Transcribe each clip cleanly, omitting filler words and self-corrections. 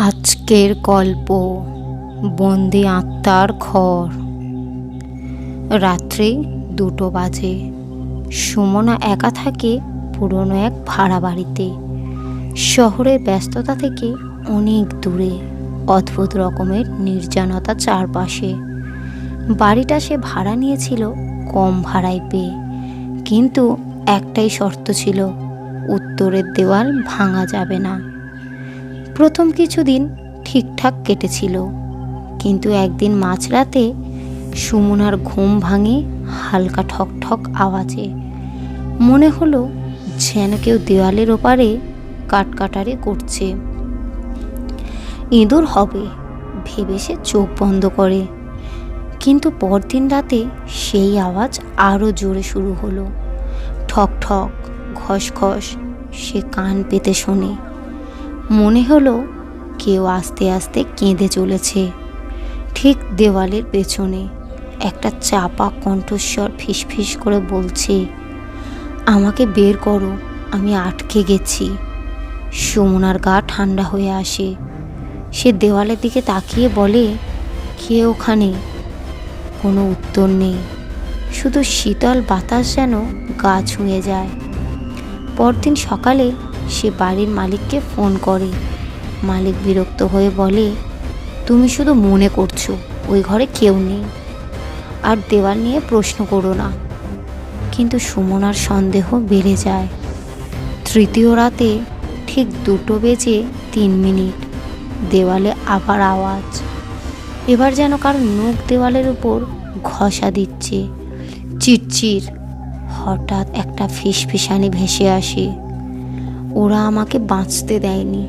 আজকের গল্প বন্দি আত্মার ঘর। রাত্রি 2টো বাজে। সুমনা একা থাকে পুরনো এক ভাড়া বাড়িতে, শহরের ব্যস্ততা থেকে অনেক দূরে। অদ্ভুত রকমের নির্জনতা চারপাশে। বাড়িটা সে ভাড়া নিয়েছিল কম ভাড়ায় পেয়ে, কিন্তু একটাই শর্ত ছিল, উত্তরের দেওয়াল ভাঙা যাবে না। প্রথম কিছুদিন ঠিকঠাক কেটেছিল, কিন্তু একদিন মাঝরাতে সুমনার ঘুম ভাঙে হালকা ঠক ঠক আওয়াজে। মনে হলো যেন কেউ দেওয়ালের ওপারে কাটকাটারি করছে। ইঁদুর হবে ভেবে সে চোখ বন্ধ করে, কিন্তু পরদিন রাতে সেই আওয়াজ আরও জোরে শুরু হলো। ঠক ঠক, ঘস ঘস। সে কান পেতে শোনে। মনে হলো কেউ আস্তে আস্তে কেঁদে চলেছে। ঠিক দেওয়ালের পেছনে একটা চাপা কণ্ঠস্বর ফিসফিস করে বলছে, আমাকে বের করো, আমি আটকে গেছি। সুমনার গা ঠান্ডা হয়ে আসে। সে দেওয়ালের দিকে তাকিয়ে বলে, কে ওখানে? কোনো উত্তর নেই, শুধু শীতল বাতাস যেন গা ছুঁয়ে যায়। পরদিন সকালে সে বাড়ির মালিককে ফোন করে। মালিক বিরক্ত হয়ে বলে, তুমি শুধু মনে করছো ওই ঘরে কেউ নেই, আর দেওয়াল নিয়ে প্রশ্ন করো না। কিন্তু সুমনার সন্দেহ বেড়ে যায়। তৃতীয় রাতে ঠিক 2:03 দেওয়ালে আবার আওয়াজ। এবার যেন কারো নখ দেওয়ালের উপর ঘষা দিচ্ছে। চিরচির। হঠাৎ একটা ফিসফিসানি ভেসে আসে, ওরা আমাকে বাঁচতে দেয়নি,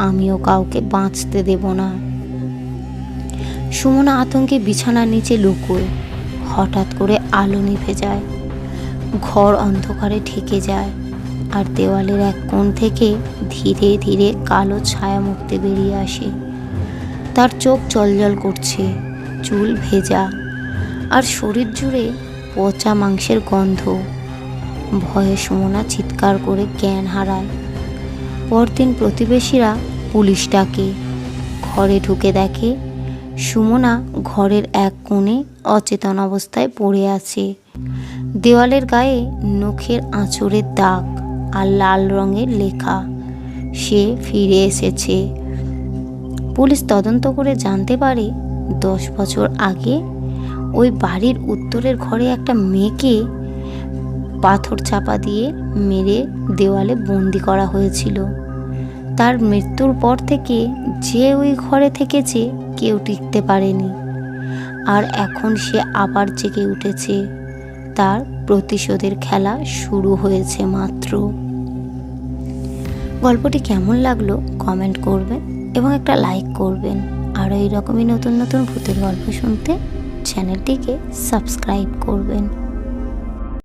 আমিও কাউকে বাঁচতে দেব না। সুমনা আতঙ্কে বিছানার নিচে লুকোয়। হঠাৎ করে আলো নিভে যায়, ঘর অন্ধকারে ঢেকে যায়, আর দেওয়ালের এক কোণ থেকে ধীরে ধীরে কালো ছায়ামূর্তি বেরিয়ে আসে। তার চোখ জলজল করছে, চুল ভেজা, আর শরীর জুড়ে পচা মাংসের গন্ধ। ভয়ে সুমনা চিৎকার করে জ্ঞান হারায়। পরদিন প্রতিবেশীরা পুলিশ ডাকে। ঘরে ঢুকে দেখে সুমনা ঘরের এক কোণে অচেতন অবস্থায় পড়ে আছে। দেওয়ালের গায়ে নখের আঁচড়ের দাগ আর লাল রঙের লেখা, সে ফিরে এসেছে। পুলিশ তদন্ত করে জানতে পারে 10 বছর আগে ওই বাড়ির উত্তরের ঘরে একটা মেয়েকে পাথর চাপা দিয়ে মেরে দেওয়ালে বন্দি করা হয়েছিল। তার মৃত্যুর পর থেকে যে ওই ঘরে থেকেছে কেউ টিকতে পারেনি, আর এখন সে আবার জেগে উঠেছে। তার প্রতিশোধের খেলা শুরু হয়েছে মাত্র। গল্পটি কেমন লাগলো কমেন্ট করবেন এবং একটা লাইক করবেন। আর এইরকমই নতুন নতুন ভূতের গল্প শুনতে চ্যানেলটিকে সাবস্ক্রাইব করবেন।